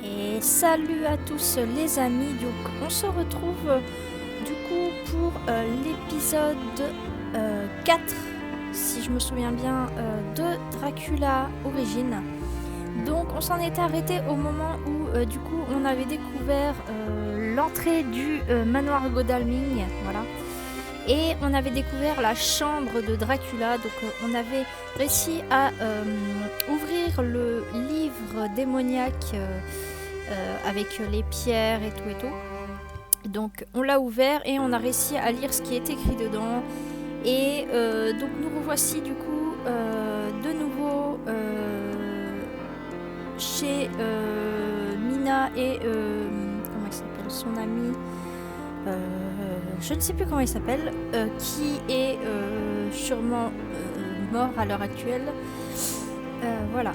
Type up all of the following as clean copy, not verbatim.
Et salut à tous les amis, donc on se retrouve du coup pour l'épisode 4, si je me souviens bien, de Dracula Origins. Donc on s'en était arrêté au moment où du coup on avait découvert l'entrée du manoir Godalming, voilà. Et on avait découvert la chambre de Dracula, donc on avait réussi à ouvrir le livre démoniaque avec les pierres et tout et tout. Donc on l'a ouvert et on a réussi à lire ce qui est écrit dedans. Et donc nous revoici du coup de nouveau chez Mina et comment il s'appelle, son ami, je ne sais plus comment il s'appelle, qui est sûrement mort à l'heure actuelle. Voilà.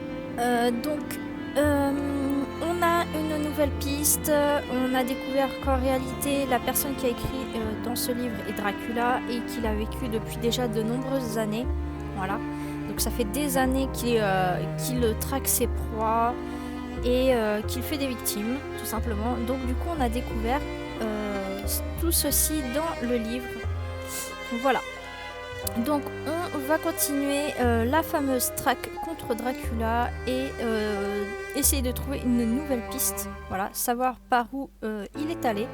Donc on a une nouvelle piste. On a découvert qu'en réalité la personne qui a écrit dans ce livre est Dracula et qu'il a vécu depuis déjà de nombreuses années. Voilà. Donc ça fait des années qu'il traque ses proies et qu'il fait des victimes, tout simplement. Donc du coup on a découvert tout ceci dans le livre. Voilà. Donc on va continuer la fameuse traque contre Dracula et essayer de trouver une nouvelle piste. Voilà, savoir par où il est allé.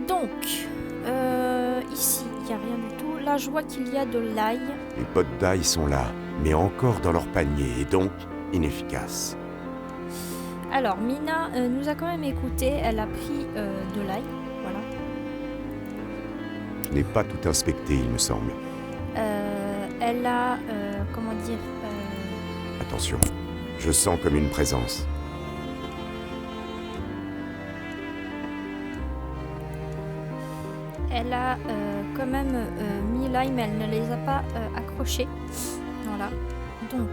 Donc ici il n'y a rien du tout. Là je vois qu'il y a de l'ail. Les potes d'ail sont là, mais encore dans leur panier et donc inefficaces. Alors Mina nous a quand même écouté, elle a pris de l'ail. Voilà. Je n'ai pas tout inspecté, il me semble. Elle a, comment dire... Attention, je sens comme une présence. Elle a quand même mis l'ail, mais elle ne les a pas accrochés. Voilà. Donc,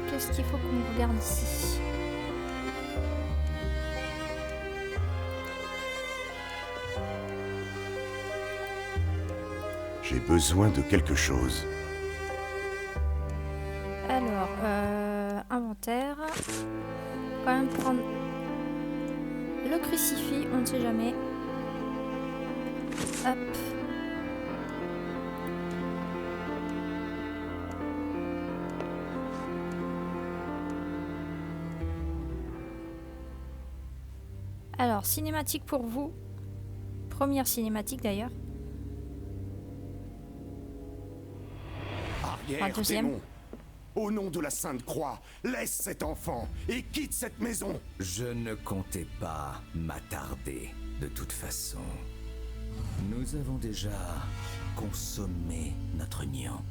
qu'est-ce qu'il faut qu'on regarde ici ? J'ai besoin de quelque chose. Alors, inventaire. Quand même prendre le crucifix, on ne sait jamais. Hop. Alors, cinématique pour vous. Première cinématique d'ailleurs. Arrière, Deuxième. démon. Au nom de la Sainte Croix, laisse cet enfant et quitte cette maison. Je ne comptais pas m'attarder, de toute façon. Nous avons déjà consommé notre union.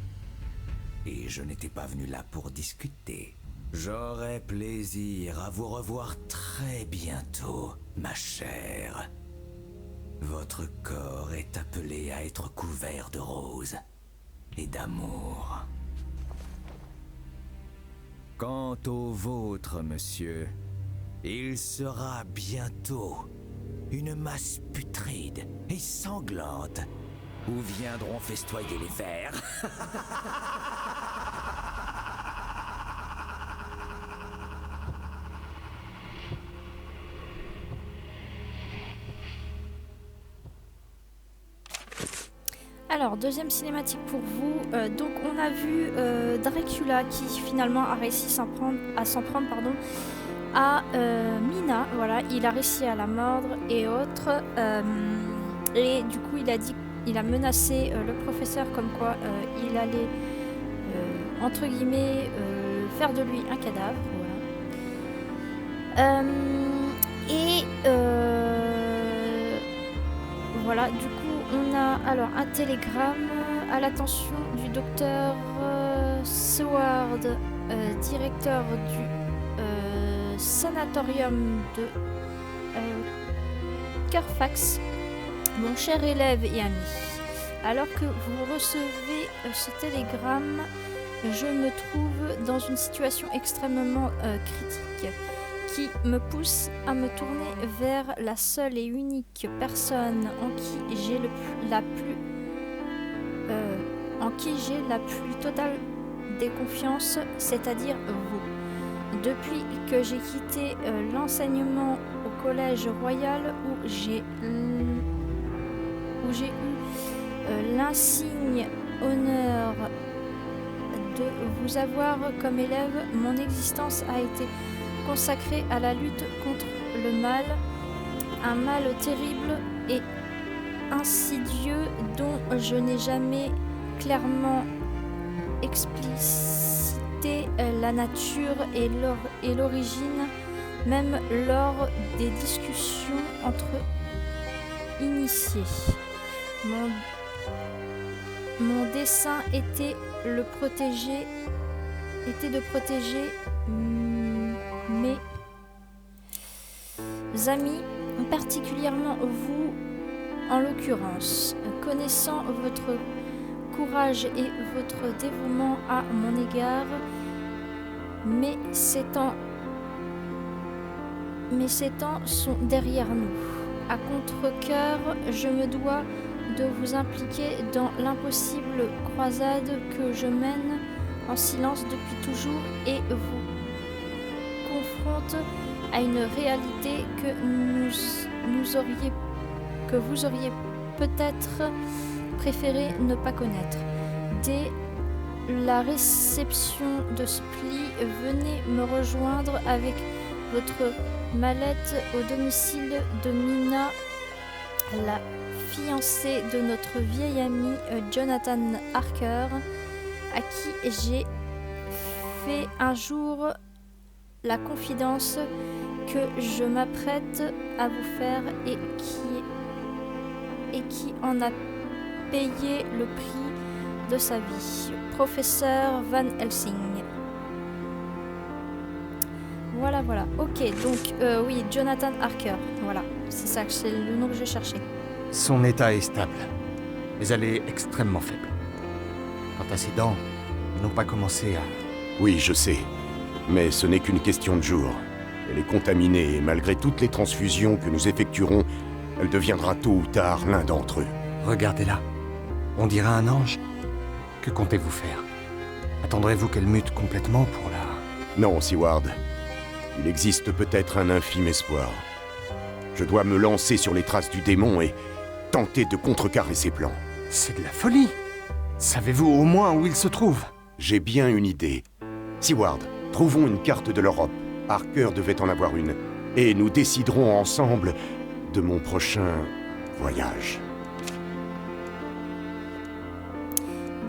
Et je n'étais pas venu là pour discuter. J'aurai plaisir à vous revoir très bientôt, ma chère. Votre corps est appelé à être couvert de roses et d'amour. Quant au vôtre, monsieur, il sera bientôt une masse putride et sanglante où viendront festoyer les vers. Alors, deuxième cinématique pour vous. Donc, on a vu Dracula qui finalement a réussi à s'en prendre à Mina. Voilà, il a réussi à la mordre et autres. Et du coup, il a menacé le professeur comme quoi il allait, entre guillemets, faire de lui un cadavre. Voilà. Et voilà, du coup, on a alors un télégramme à l'attention du docteur Seward, directeur du sanatorium de Carfax. Mon cher élève et ami, alors que vous recevez ce télégramme, je me trouve dans une situation extrêmement critique qui me pousse à me tourner vers la seule et unique personne en qui j'ai la plus en qui j'ai la plus totale déconfiance, c'est-à-dire vous. Depuis que j'ai quitté l'enseignement au collège royal où j'ai eu l'insigne honneur de vous avoir comme élève, mon existence a été consacrée à la lutte contre le mal, un mal terrible et insidieux dont je n'ai jamais clairement explicité la nature et l'origine, même lors des discussions entre initiés. Mon dessein était de protéger mes amis, particulièrement vous en l'occurrence. Connaissant votre courage et votre dévouement à mon égard, mais ces temps sont derrière nous. À contre-cœur, je me dois de vous impliquer dans l'impossible croisade que je mène en silence depuis toujours et vous confronte à une réalité que vous auriez peut-être préféré ne pas connaître. Dès la réception de Spli, venez me rejoindre avec votre mallette au domicile de Mina, la fiancée de notre vieil ami Jonathan Harker, à qui j'ai fait un jour la confidence que je m'apprête à vous faire et qui en a payé le prix de sa vie. Professeur Van Helsing. Voilà. Ok, donc oui, Jonathan Harker. Voilà, c'est ça, c'est le nom que je cherchais. Son état est stable, mais elle est extrêmement faible. Quant à ses dents, elles n'ont pas commencé à... Oui, je sais. Mais ce n'est qu'une question de jours. Elle est contaminée et malgré toutes les transfusions que nous effectuerons, elle deviendra tôt ou tard l'un d'entre eux. Regardez-la. On dirait un ange. Que comptez-vous faire? Attendrez-vous qu'elle mute complètement pour la... Non, Seward. Il existe peut-être un infime espoir. Je dois me lancer sur les traces du démon et tenter de contrecarrer ses plans. C'est de la folie. Savez-vous au moins où il se trouve? J'ai bien une idée. Seward, trouvons une carte de l'Europe. Harker devait en avoir une. Et nous déciderons ensemble de mon prochain voyage.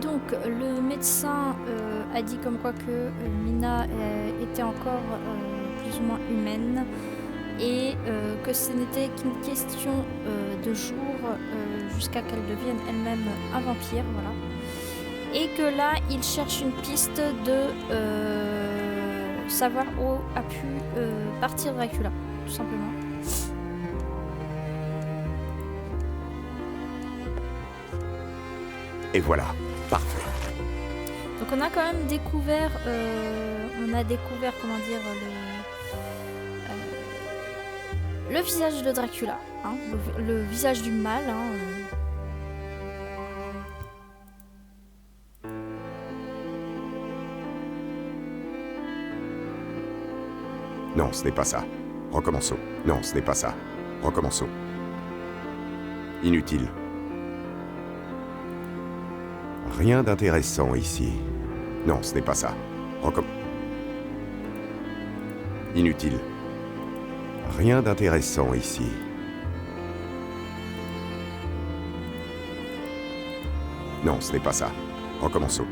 Donc, le médecin a dit comme quoi que Mina était encore plus ou moins humaine et que ce n'était qu'une question de jours jusqu'à qu'elle devienne elle-même un vampire, voilà. Et que là, il cherche une piste de savoir où a pu partir Dracula, tout simplement. Et voilà, parfait. Donc on a quand même découvert, comment dire, le visage de Dracula, hein, le visage du mal. Hein, Non, ce n'est pas ça. Recommençons. Non, ce n'est pas ça. Recommençons. Inutile. Rien d'intéressant ici. Non, ce n'est pas ça. Inutile. Rien d'intéressant ici. Non, ce n'est pas ça. Recommençons.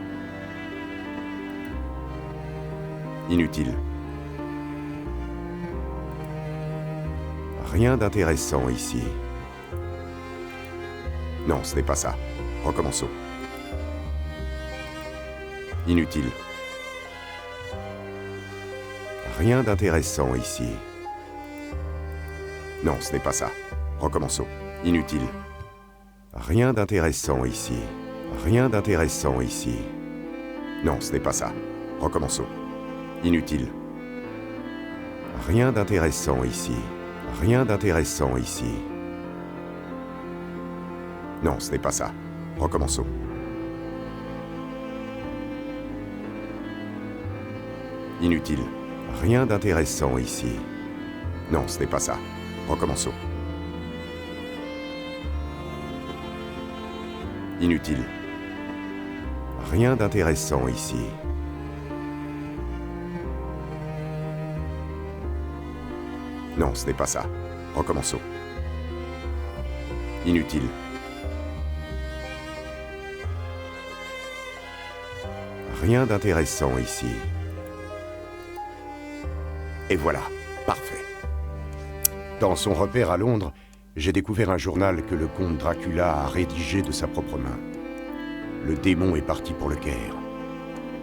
Inutile. Rien d'intéressant ici. Non, ce n'est pas ça. Recommençons. Inutile. Rien d'intéressant ici. Non, ce n'est pas ça. Recommençons. Inutile. Rien d'intéressant ici. Rien d'intéressant ici. Non, ce n'est pas ça. Recommençons. Inutile. Rien d'intéressant ici. Rien d'intéressant ici. Non, ce n'est pas ça. Recommençons. Inutile. Rien d'intéressant ici. Non, ce n'est pas ça. Recommençons. Inutile. Rien d'intéressant ici. Non, ce n'est pas ça. Recommençons. Inutile. Rien d'intéressant ici. Et voilà, parfait. Dans son repère à Londres, j'ai découvert un journal que le comte Dracula a rédigé de sa propre main. Le démon est parti pour le Caire.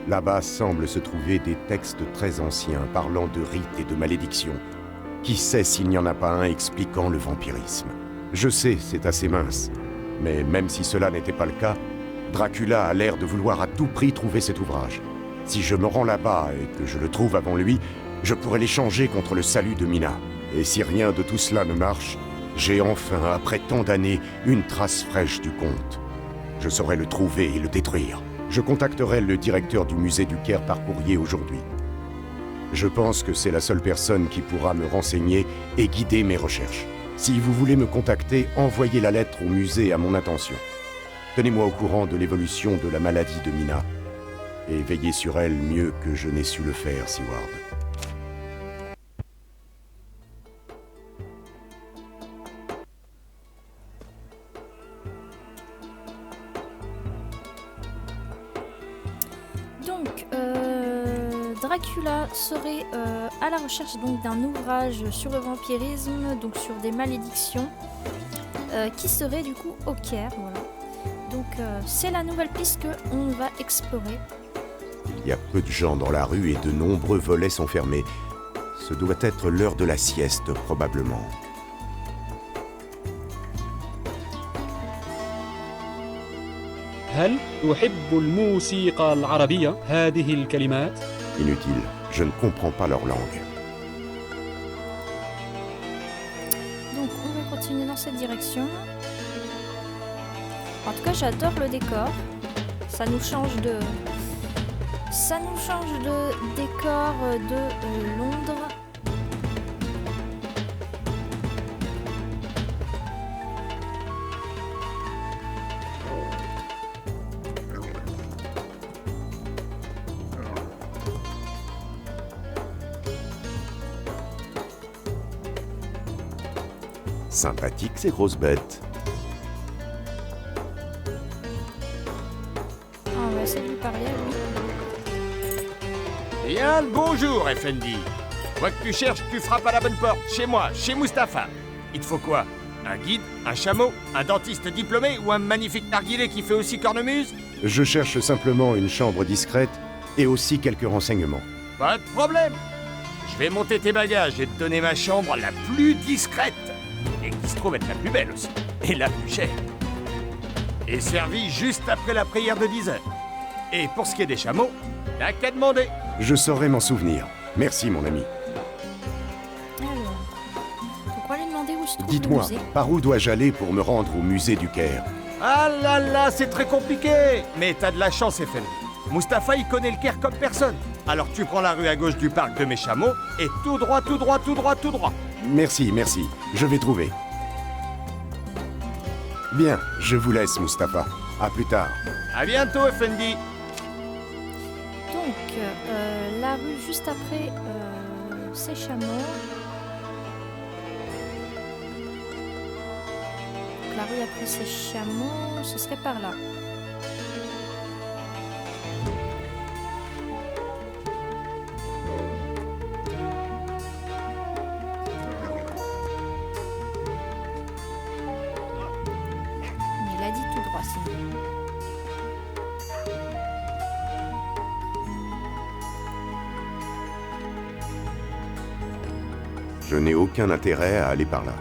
Là-bas semblent se trouver des textes très anciens parlant de rites et de malédictions. Qui sait s'il n'y en a pas un expliquant le vampirisme? Je sais, c'est assez mince. Mais même si cela n'était pas le cas, Dracula a l'air de vouloir à tout prix trouver cet ouvrage. Si je me rends là-bas et que je le trouve avant lui, je pourrais l'échanger contre le salut de Mina. Et si rien de tout cela ne marche, j'ai enfin, après tant d'années, une trace fraîche du comte. Je saurai le trouver et le détruire. Je contacterai le directeur du musée du Caire par courrier aujourd'hui. Je pense que c'est la seule personne qui pourra me renseigner et guider mes recherches. Si vous voulez me contacter, envoyez la lettre au musée à mon intention. Tenez-moi au courant de l'évolution de la maladie de Mina. Et veillez sur elle mieux que je n'ai su le faire, Seward. Donc, Dracula serait à la recherche donc d'un ouvrage sur le vampirisme, donc sur des malédictions, qui serait du coup au Caire, voilà. Donc c'est la nouvelle piste qu'on va explorer. Il y a peu de gens dans la rue et de nombreux volets sont fermés. Ce doit être l'heure de la sieste, probablement. هل تحب الموسيقى العربية هذه الكلمات؟ Inutile, je ne comprends pas leur langue. Donc on va continuer dans cette direction. En tout cas, j'adore le décor. Ça nous change de décor de Londres. Sympathique ces grosses bêtes. On va essayer de lui parler à lui. Bien le bonjour, Effendi. Quoi que tu cherches, tu frappes à la bonne porte. Chez moi, chez Mustapha. Il te faut quoi? Un guide? Un chameau? Un dentiste diplômé? Ou un magnifique narguilé qui fait aussi cornemuse? Je cherche simplement une chambre discrète et aussi quelques renseignements. Pas de problème. Je vais monter tes bagages et te donner ma chambre la plus discrète. Et qui se trouve être la plus belle aussi. Et la plus chère. Et servie juste après la prière de 10 heures. Et pour ce qui est des chameaux, t'as qu'à demander. Je saurai m'en souvenir. Merci, mon ami. Alors, donc on va lui demander où se trouve le Dites-moi, musée. par où dois-je aller pour me rendre au musée du Caire? Ah là là, c'est très compliqué. Mais t'as de la chance, Effendi. Mustapha, il connaît le Caire comme personne. Alors tu prends la rue à gauche du parc de mes chameaux et tout droit, tout droit, tout droit, tout droit. Merci, merci. Je vais trouver. Bien, je vous laisse, Mustapha. À plus tard. À bientôt, Effendi. Donc, la rue juste après ces chameaux. Donc, la rue après ces chameaux, ce serait par là. Mais il a dit tout droit, sinon. Je n'ai aucun intérêt à aller par là.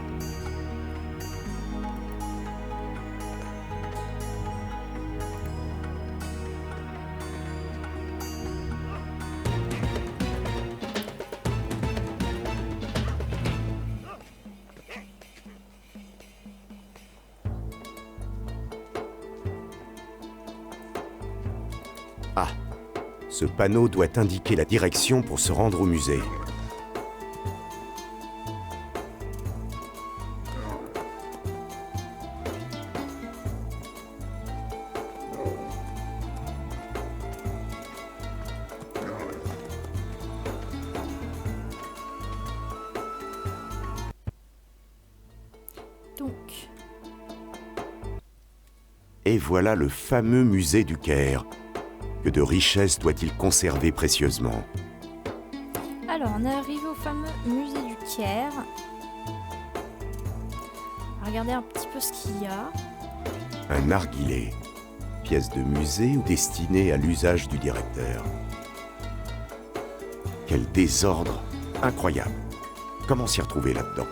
Ce panneau doit indiquer la direction pour se rendre au musée. Donc, Et voilà le fameux musée du Caire. Que de richesses doit-il conserver précieusement? alors on est arrivé au fameux musée du Caire. On va regarder un petit peu ce qu'il y a. Un narguilé. Pièce de musée ou destinée à l'usage du directeur. Quel désordre incroyable. Comment s'y retrouver là-dedans?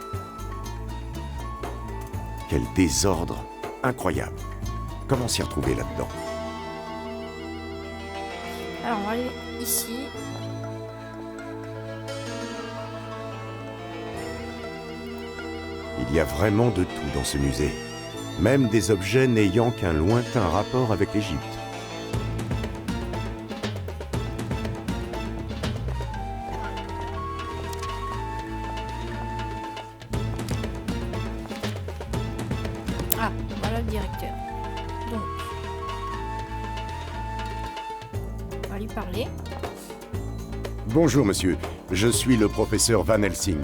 Quel désordre incroyable. Comment s'y retrouver là-dedans? Alors on va aller ici. Il y a vraiment de tout dans ce musée. Même des objets n'ayant qu'un lointain rapport avec l'Égypte. Ah, voilà le directeur. Donc, on va lui parler. Bonjour monsieur, je suis le professeur Van Helsing.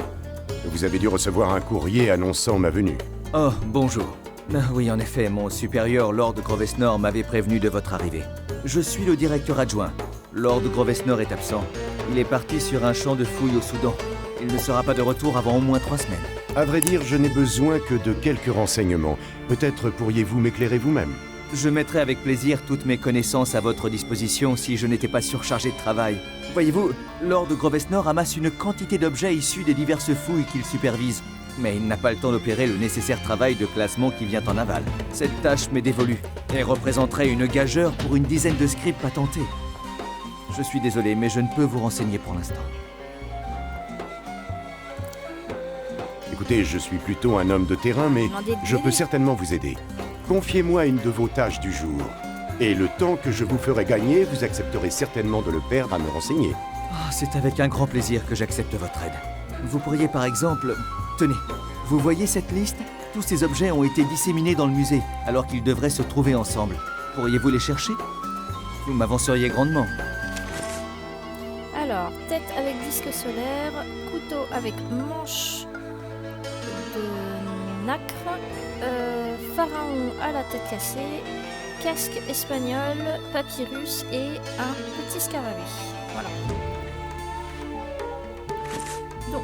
Vous avez dû recevoir un courrier annonçant ma venue. Oh, bonjour. Ah, oui, en effet, mon supérieur, Lord Grovesnor, m'avait prévenu de votre arrivée. Je suis le directeur adjoint. Lord Grovesnor est absent. Il est parti sur un champ de fouilles au Soudan. Il ne sera pas de retour avant au moins 3 semaines. À vrai dire, je n'ai besoin que de quelques renseignements. Peut-être pourriez-vous m'éclairer vous-même. Je mettrai avec plaisir toutes mes connaissances à votre disposition si je n'étais pas surchargé de travail. Voyez-vous, Lord Grovesnor amasse une quantité d'objets issus des diverses fouilles qu'il supervise. Mais il n'a pas le temps d'opérer le nécessaire travail de classement qui vient en aval. Cette tâche m'est dévolue et représenterait une gageure pour une dizaine de scripts patentés. Je suis désolé, mais je ne peux vous renseigner pour l'instant. Écoutez, je suis plutôt un homme de terrain, mais Demandez de je l'aide. peux certainement vous aider. Confiez-moi une de vos tâches du jour. Et le temps que je vous ferai gagner, vous accepterez certainement de le perdre à me renseigner. Ah, c'est avec un grand plaisir que j'accepte votre aide. Vous pourriez par exemple... Tenez, vous voyez cette liste? Tous ces objets ont été disséminés dans le musée, alors qu'ils devraient se trouver ensemble. Pourriez-vous les chercher? Vous m'avanceriez grandement. Alors, tête avec disque solaire, couteau avec manche de nacre, pharaon à la tête cassée, casque espagnol, papyrus et un petit scarabée. Voilà. Donc,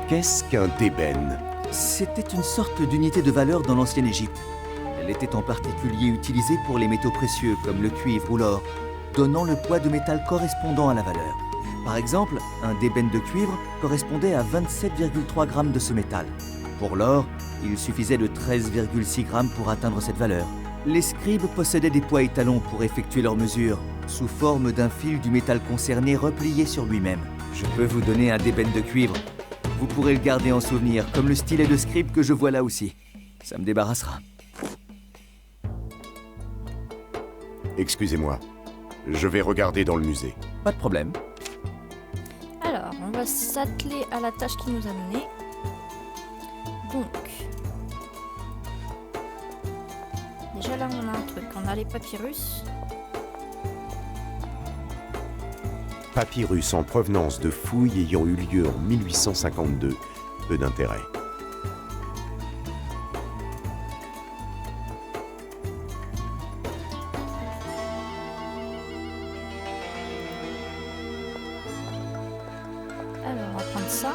Qu'est-ce qu'un débène? C'était une sorte d'unité de valeur dans l'ancienne Égypte. Elle était en particulier utilisée pour les métaux précieux comme le cuivre ou l'or, donnant le poids de métal correspondant à la valeur. Par exemple, un débène de cuivre correspondait à 27,3 grammes de ce métal. Pour l'or, il suffisait de 13,6 grammes pour atteindre cette valeur. Les scribes possédaient des poids étalons pour effectuer leurs mesures, sous forme d'un fil du métal concerné replié sur lui-même. Je peux vous donner un débène de cuivre. Vous pourrez le garder en souvenir, comme le stylet de scribe que je vois là aussi. Ça me débarrassera. Excusez-moi. Je vais regarder dans le musée. Pas de problème. alors, on va s'atteler à la tâche qui nous a menée. Donc, déjà là, on a un truc. On a les papyrus. Papyrus en provenance de fouilles ayant eu lieu en 1852. Peu d'intérêt. Alors, on va prendre ça.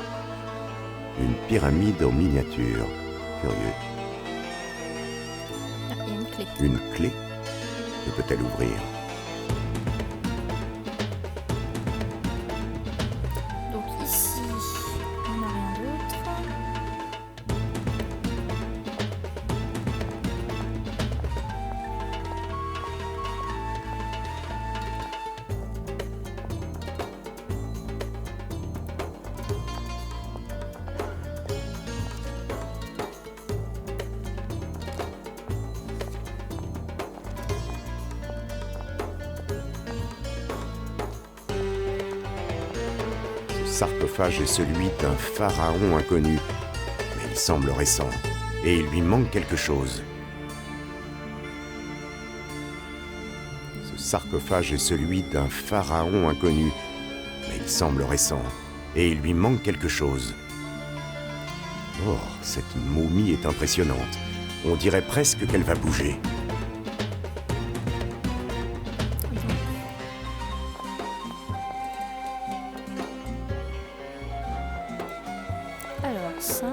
Une pyramide en miniature. Curieux. Ah, il y a une clé. Une clé? Que peut-elle ouvrir? Donc ici, on n'a rien d'autre. sarcophage est celui d'un pharaon inconnu, mais il semble récent, et il lui manque quelque chose. Ce sarcophage est celui d'un pharaon inconnu, mais il semble récent, et il lui manque quelque chose. Oh, cette momie est impressionnante. On dirait presque qu'elle va bouger. Alors, ça...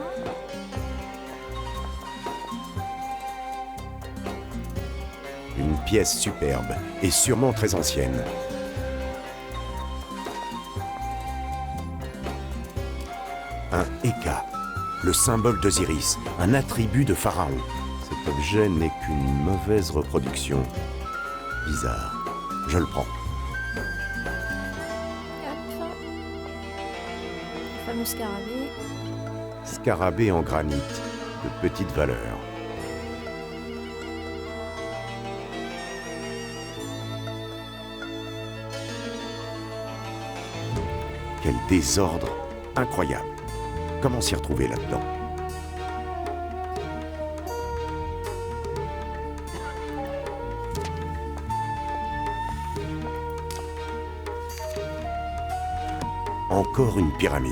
Une pièce superbe, et sûrement très ancienne. Un Eka, le symbole d'Osiris, un attribut de Pharaon. Cet objet n'est qu'une mauvaise reproduction. Bizarre. Je le prends. Hop. Le fameux scarabée. Scarabée en granit, de petite valeur. Quel désordre incroyable. Comment s'y retrouver là-dedans? Encore une pyramide.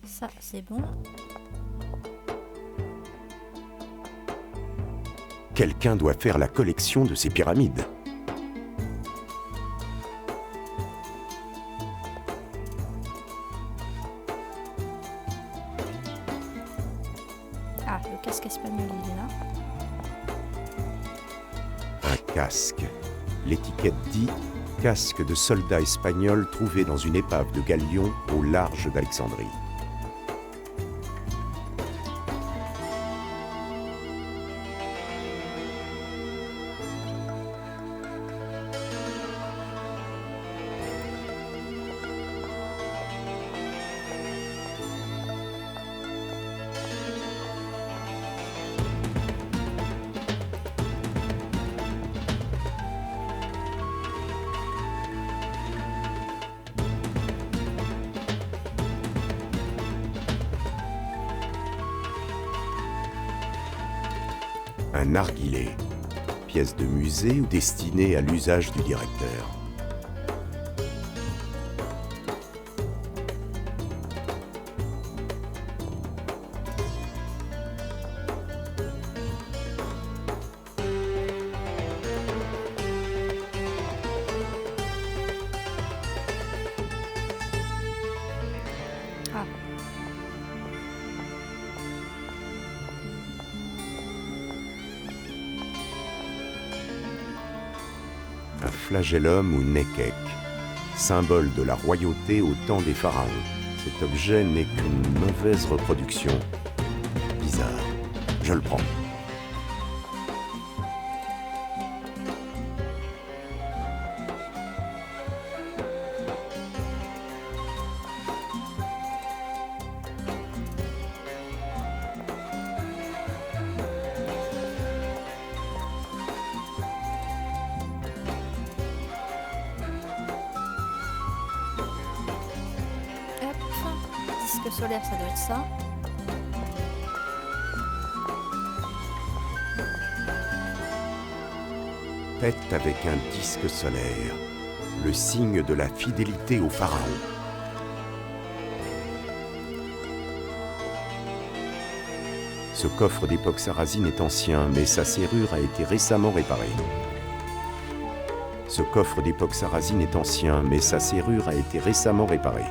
Ça, c'est bon. Quelqu'un doit faire la collection de ces pyramides. Ah, le casque espagnol, il est là. Un casque. L'étiquette dit « Casque de soldat espagnol trouvé dans une épave de galion au large d'Alexandrie ». Un narguilé, pièce de musée ou destinée à l'usage du directeur. Ah, Un flagellum ou nekek, symbole de la royauté au temps des pharaons. Cet objet n'est qu'une mauvaise reproduction. Bizarre. Je le prends. hop. Disque solaire, ça doit être ça. Tête avec un disque solaire, le signe de la fidélité au pharaon. Ce coffre d'époque sarrasine est ancien, mais sa serrure a été récemment réparée. Ce coffre d'époque sarrasine est ancien, mais sa serrure a été récemment réparée.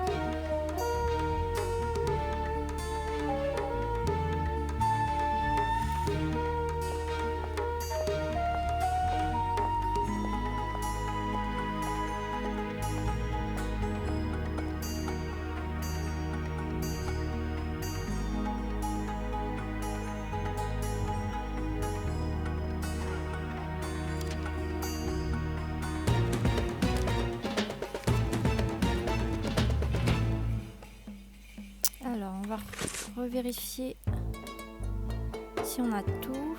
revérifier si on a tout.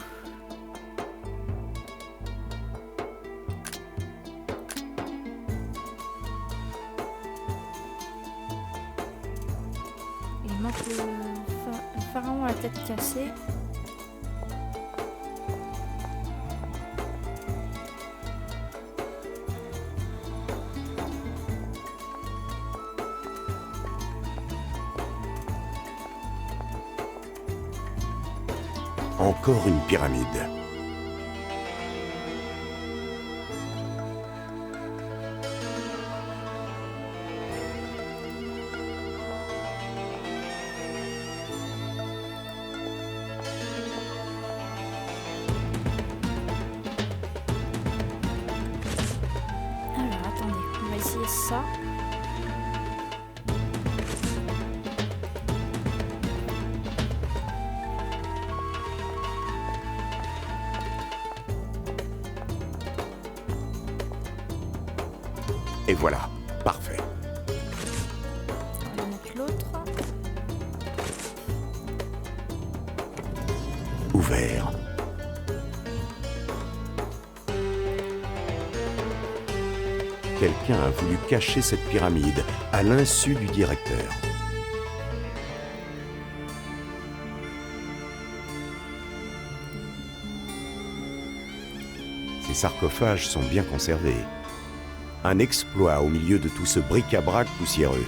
Il manque le pharaon à la tête cassée. Encore une pyramide. Alors, attendez, on va essayer ça. Et voilà, parfait. On va mettre l'autre. Ouvert. Quelqu'un a voulu cacher cette pyramide à l'insu du directeur. Ces sarcophages sont bien conservés. Un exploit au milieu de tout ce bric-à-brac poussiéreux.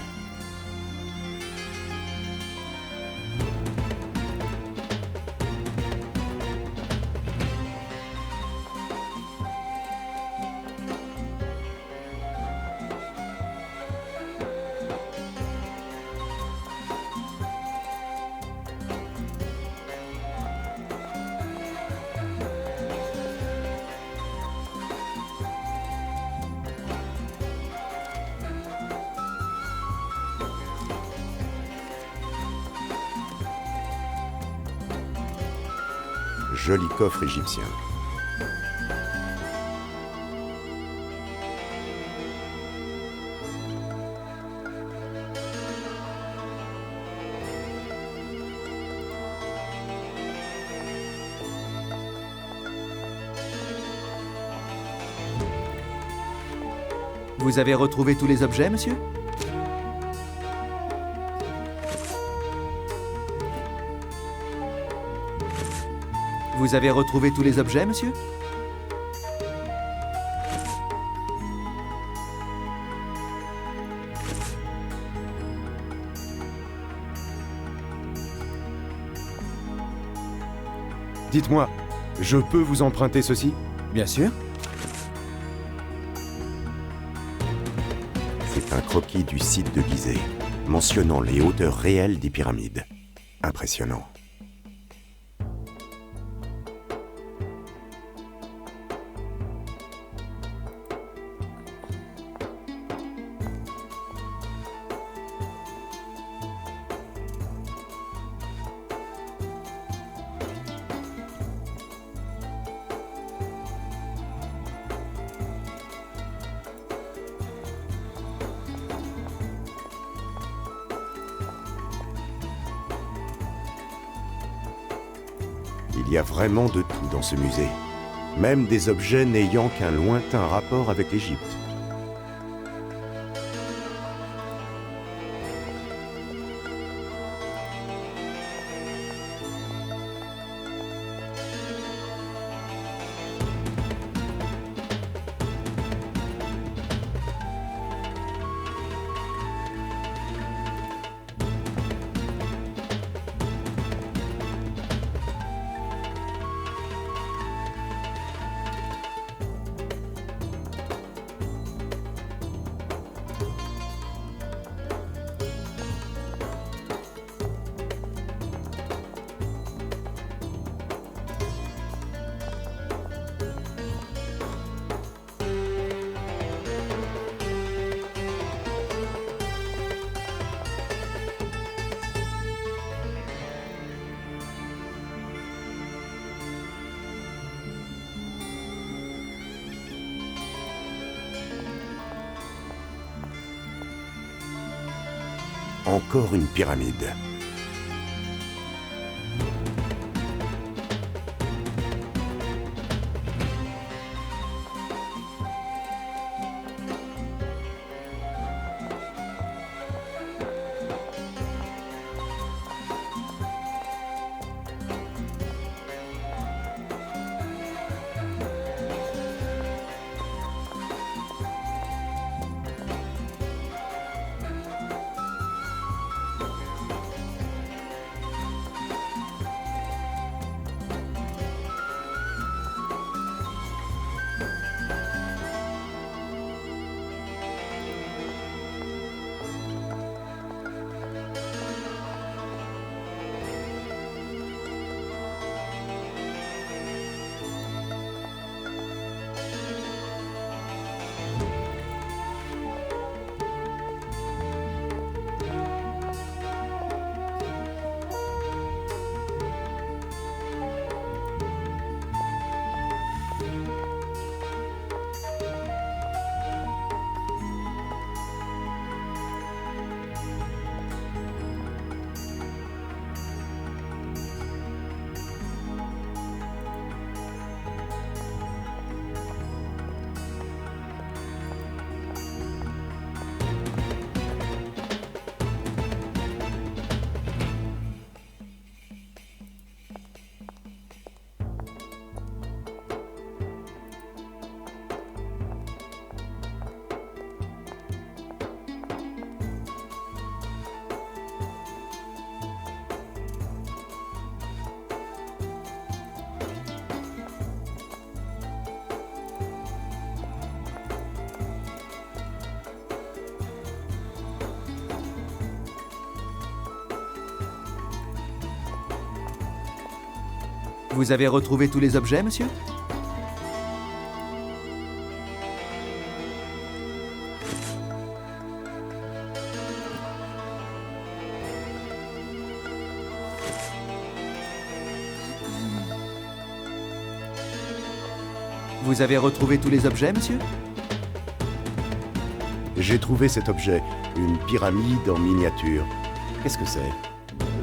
Joli coffre égyptien. Vous avez retrouvé tous les objets, monsieur? Vous avez retrouvé tous les objets, monsieur? Dites-moi, je peux vous emprunter ceci? Bien sûr. C'est un croquis du site de Gizeh, mentionnant les hauteurs réelles des pyramides. Impressionnant. Il y a vraiment de tout dans ce musée, même des objets n'ayant qu'un lointain rapport avec l'Égypte. Encore une pyramide. Vous avez retrouvé tous les objets, monsieur? Vous avez retrouvé tous les objets, monsieur? J'ai trouvé cet objet, une pyramide en miniature. Qu'est-ce que c'est?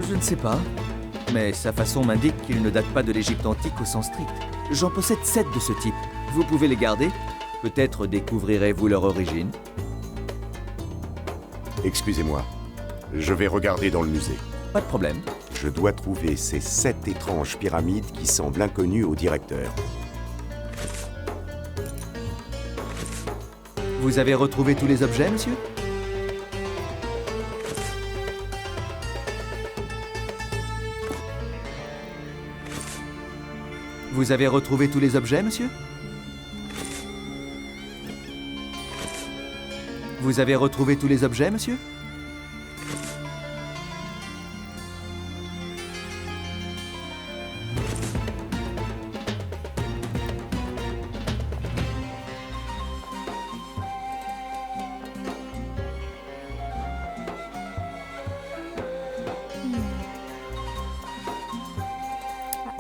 Je ne sais pas, mais sa façon m'indique qu'il ne date pas de l'Égypte antique au sens strict. J'en possède 7 de ce type. Vous pouvez les garder. Peut-être découvrirez-vous leur origine. Excusez-moi. Je vais regarder dans le musée. Pas de problème. Je dois trouver ces 7 étranges pyramides qui semblent inconnues au directeur. Vous avez retrouvé tous les objets, monsieur? Vous avez retrouvé tous les objets, monsieur? Vous avez retrouvé tous les objets, monsieur?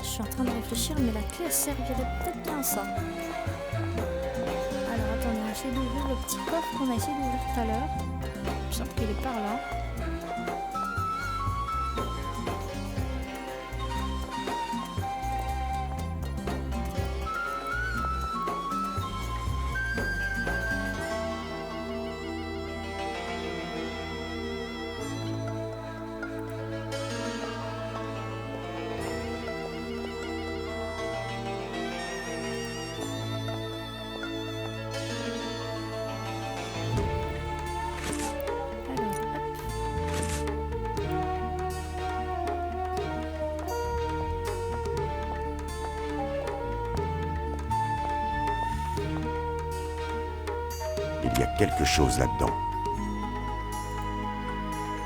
Je suis en train de réfléchir, mais la clé elle servirait peut-être bien à ça. Alors attendez, on va essayer d'ouvrir le petit coffre qu'on a essayé d'ouvrir tout à l'heure. Je sens qu'il est par là. Alors, hop. Il y a quelque chose là-dedans.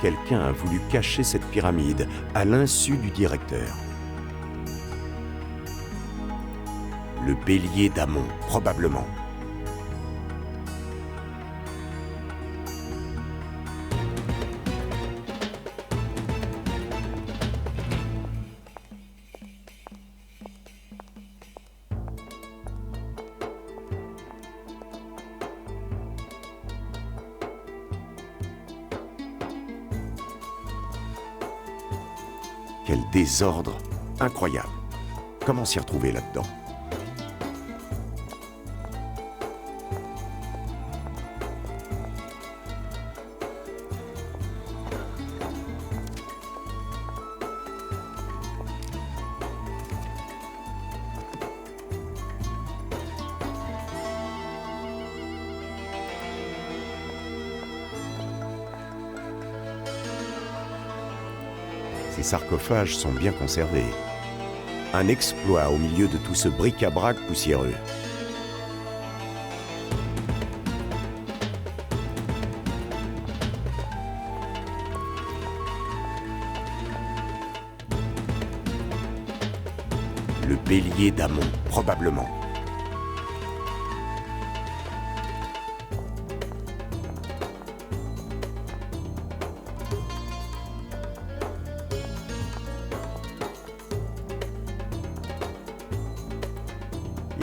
Quelqu'un a voulu cacher cette pyramide à l'insu du directeur. Le bélier d'Amon, probablement. Quel désordre incroyable. Comment s'y retrouver là-dedans? Ces sarcophages sont bien conservés. Un exploit au milieu de tout ce bric-à-brac poussiéreux. Le bélier d'Amon, probablement.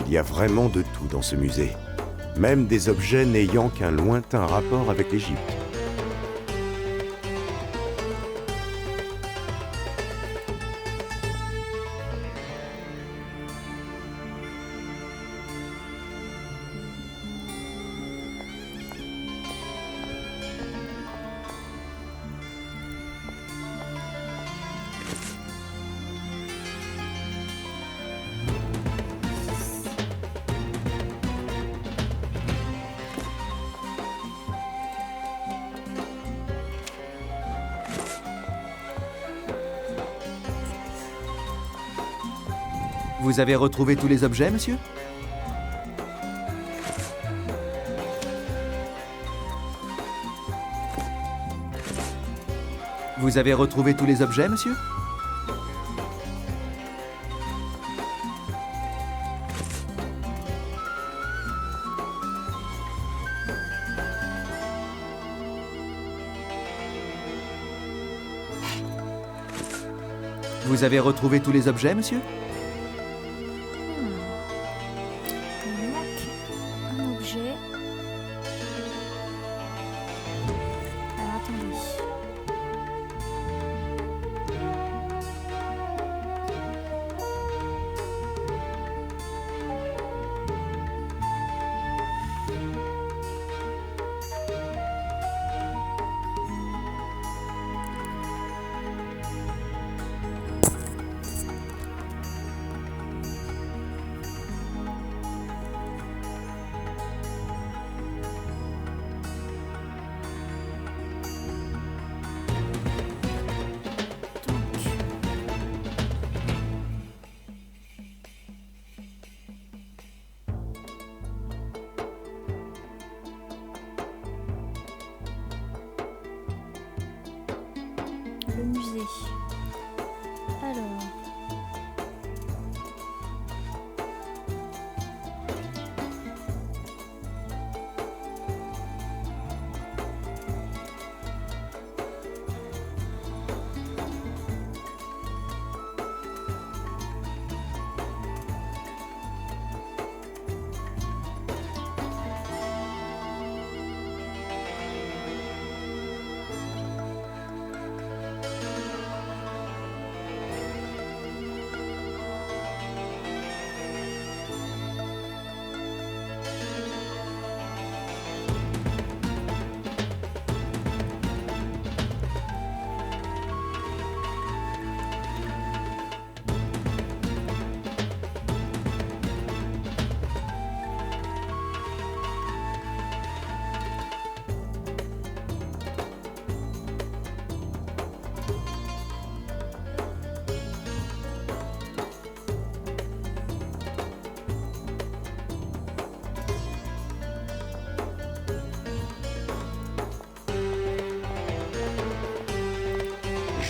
Il y a vraiment de tout dans ce musée, même des objets n'ayant qu'un lointain rapport avec l'Égypte. Vous avez retrouvé tous les objets, monsieur? Vous avez retrouvé tous les objets, monsieur? Vous avez retrouvé tous les objets, monsieur? Il manque un objet. Alors attendez. Le musée. Alors.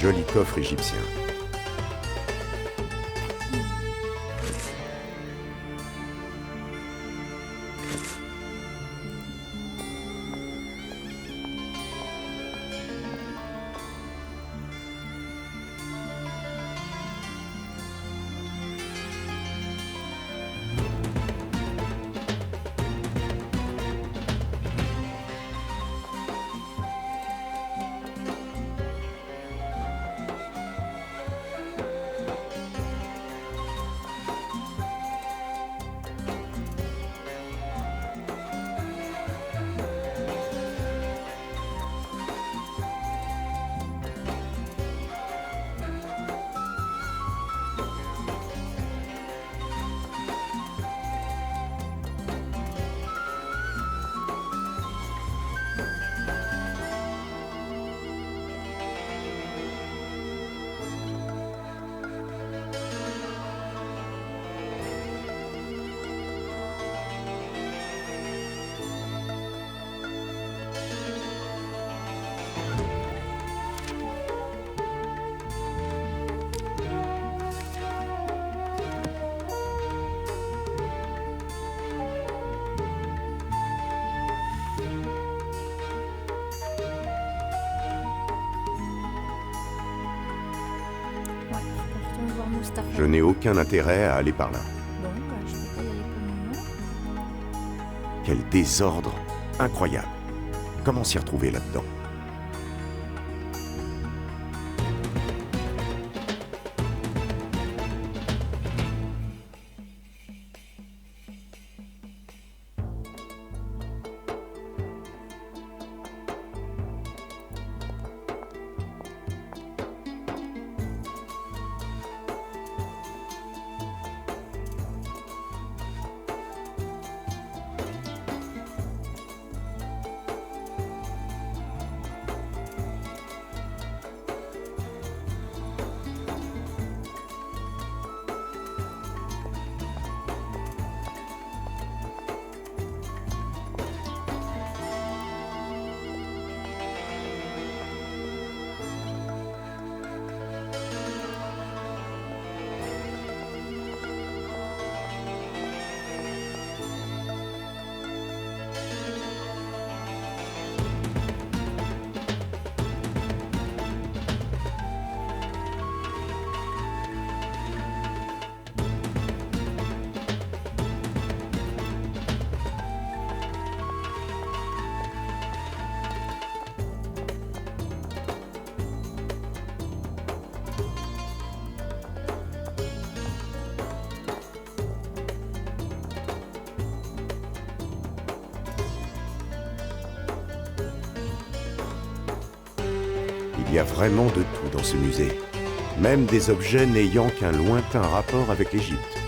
Joli coffre égyptien. Je n'ai aucun intérêt à aller par là. Bon, bah, je peux pas y aller pour le moment. Quel désordre incroyable. Comment s'y retrouver là-dedans? Il y a vraiment de tout dans ce musée. Même des objets n'ayant qu'un lointain rapport avec l'Égypte.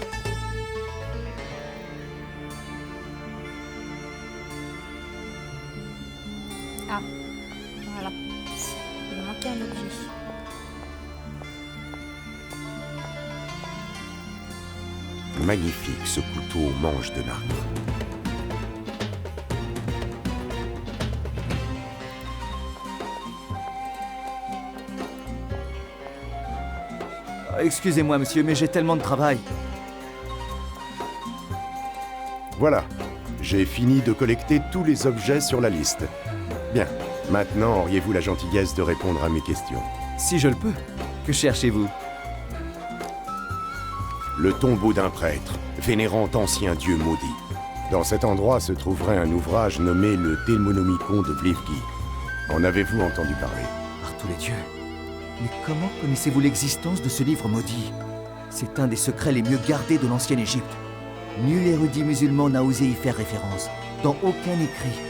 Ah, voilà. Il me manquait un objet. Magnifique ce couteau au manche de nacre. Excusez-moi, monsieur, mais j'ai tellement de travail. Voilà, j'ai fini de collecter tous les objets sur la liste. Bien, maintenant auriez-vous la gentillesse de répondre à mes questions? Si je le peux. Que cherchez-vous? Le tombeau d'un prêtre, vénérant d'anciens dieux maudits. Dans cet endroit se trouverait un ouvrage nommé le Démonomicon de Blivgi. En avez-vous entendu parler? Par tous les dieux. Mais comment connaissez-vous l'existence de ce livre maudit? C'est un des secrets les mieux gardés de l'ancienne Égypte. Nul érudit musulman n'a osé y faire référence, dans aucun écrit.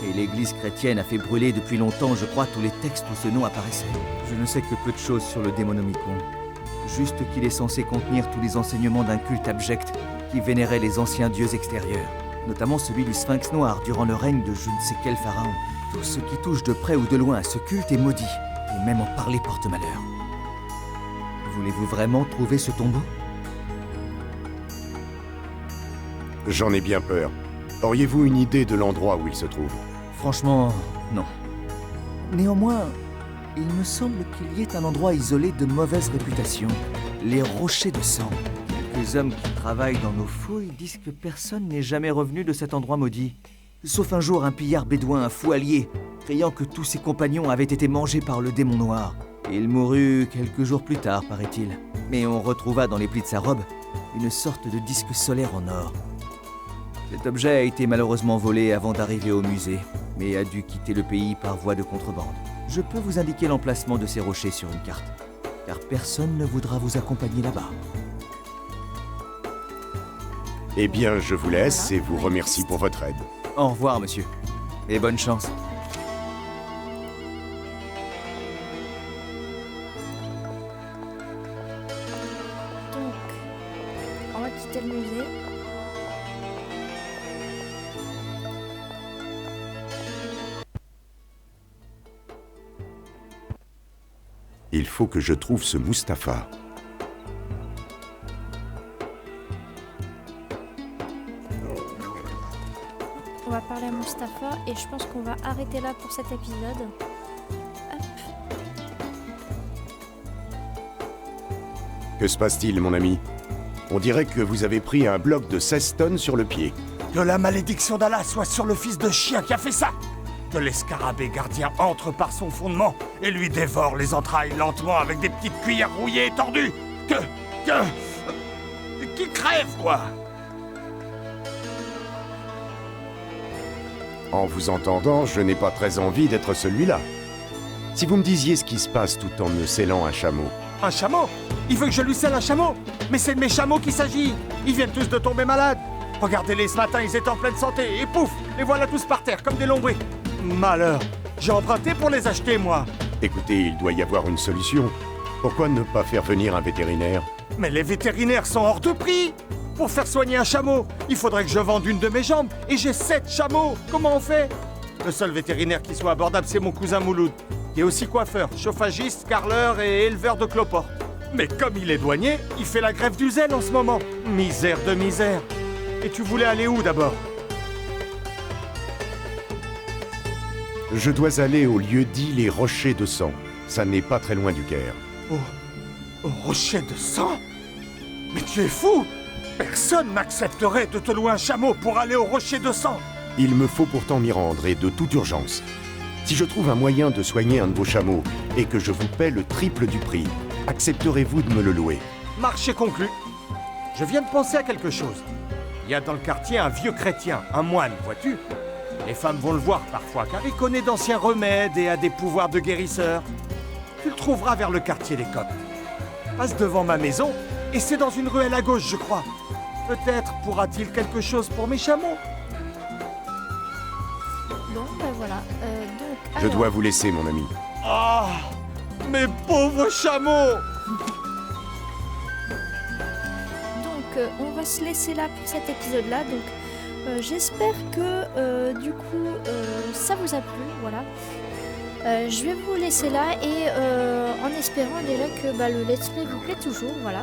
Et l'Église chrétienne a fait brûler depuis longtemps, je crois, tous les textes où ce nom apparaissait. Je ne sais que peu de choses sur le Démonomicon. Juste qu'il est censé contenir tous les enseignements d'un culte abject qui vénérait les anciens dieux extérieurs, notamment celui du Sphinx noir durant le règne de je ne sais quel pharaon. Tout ce qui touche de près ou de loin à ce culte est maudit, et même en parler porte malheur. Voulez-vous vraiment trouver ce tombeau? J'en ai bien peur. Auriez-vous une idée de l'endroit où il se trouve? Franchement, non. Néanmoins, il me semble qu'il y ait un endroit isolé de mauvaise réputation. Les Rochers de Sang. Quelques hommes qui travaillent dans nos fouilles disent que personne n'est jamais revenu de cet endroit maudit. Sauf un jour un pillard bédouin, un fou allié, criant que tous ses compagnons avaient été mangés par le démon noir. Il mourut quelques jours plus tard, paraît-il. Mais on retrouva dans les plis de sa robe une sorte de disque solaire en or. Cet objet a été malheureusement volé avant d'arriver au musée, mais a dû quitter le pays par voie de contrebande. Je peux vous indiquer l'emplacement de ces rochers sur une carte, car personne ne voudra vous accompagner là-bas. Eh bien, je vous laisse et vous remercie pour votre aide. Au revoir, monsieur. Et bonne chance. Donc, on va quitter le musée. Il faut que je trouve ce Mustapha. On va parler à Mustapha et je pense qu'on va arrêter là pour cet épisode. Hop. Que se passe-t-il, mon ami? On dirait que vous avez pris un bloc de 16 tonnes sur le pied. Que la malédiction d'Allah soit sur le fils de chien qui a fait ça! Que l'escarabée gardien entre par son fondement et lui dévore les entrailles lentement avec des petites cuillères rouillées et tordues! Qui crève, quoi! En vous entendant, je n'ai pas très envie d'être celui-là. Si vous me disiez ce qui se passe tout en me scellant un chameau. Un chameau? Il veut que je lui selle un chameau? Mais c'est de mes chameaux qu'il s'agit! Ils viennent tous de tomber malades! Regardez-les ce matin, ils étaient en pleine santé, et pouf! Les voilà tous par terre, comme des lombrics! Malheur! J'ai emprunté pour les acheter, moi! Écoutez, il doit y avoir une solution. Pourquoi ne pas faire venir un vétérinaire? Mais les vétérinaires sont hors de prix! Pour faire soigner un chameau, il faudrait que je vende une de mes jambes, et j'ai 7 chameaux! Comment on fait? Le seul vétérinaire qui soit abordable, c'est mon cousin Mouloud, qui est aussi coiffeur, chauffagiste, carreleur et éleveur de cloportes. Mais comme il est douanier, il fait la grève du zèle en ce moment. Misère de misère! Et tu voulais aller où d'abord? Je dois aller au lieu dit les Rochers de Sang. Ça n'est pas très loin du Caire. Au rocher de sang? Mais tu es fou! Personne n'accepterait de te louer un chameau pour aller au rocher de sang! Il me faut pourtant m'y rendre, et de toute urgence. Si je trouve un moyen de soigner un de vos chameaux, et que je vous paie le triple du prix, accepterez-vous de me le louer? Marché conclu. Je viens de penser à quelque chose. Il y a dans le quartier un vieux chrétien, un moine, vois-tu? Les femmes vont le voir parfois, car il connaît d'anciens remèdes et a des pouvoirs de guérisseur. Tu le trouveras vers le quartier des Coptes. Passe devant ma maison, et c'est dans une ruelle à gauche, je crois. Peut-être pourra-t-il quelque chose pour mes chameaux? Donc, voilà. Je dois vous laisser, mon ami. Ah! Mes pauvres chameaux! Donc on va se laisser là pour cet épisode-là. Donc j'espère que du coup ça vous a plu. Voilà. Je vais vous laisser là et en espérant déjà que le let's play vous plaît toujours. Voilà.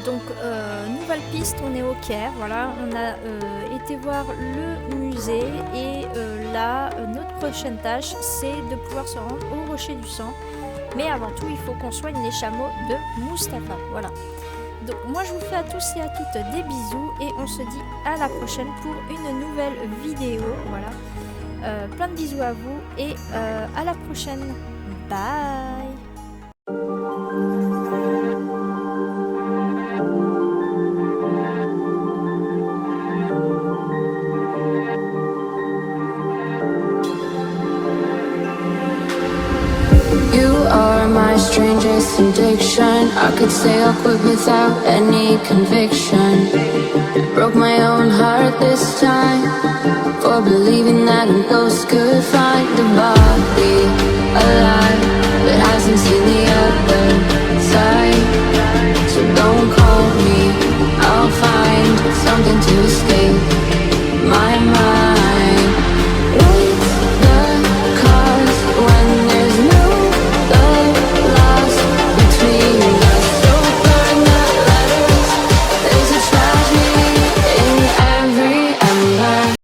Donc nouvelle piste, on est au Caire. Voilà, on a été voir le musée et là notre prochaine tâche c'est de pouvoir se rendre au Rocher du Sang. Mais avant tout, il faut qu'on soigne les chameaux de Mustapha. Voilà. Donc moi je vous fais à tous et à toutes des bisous et on se dit à la prochaine pour une nouvelle vidéo. Voilà. Plein de bisous à vous et à la prochaine. Bye. My strangest addiction. I could say I'll quit without any conviction. Broke my own heart this time for believing that a ghost could find a body alive that hasn't seen the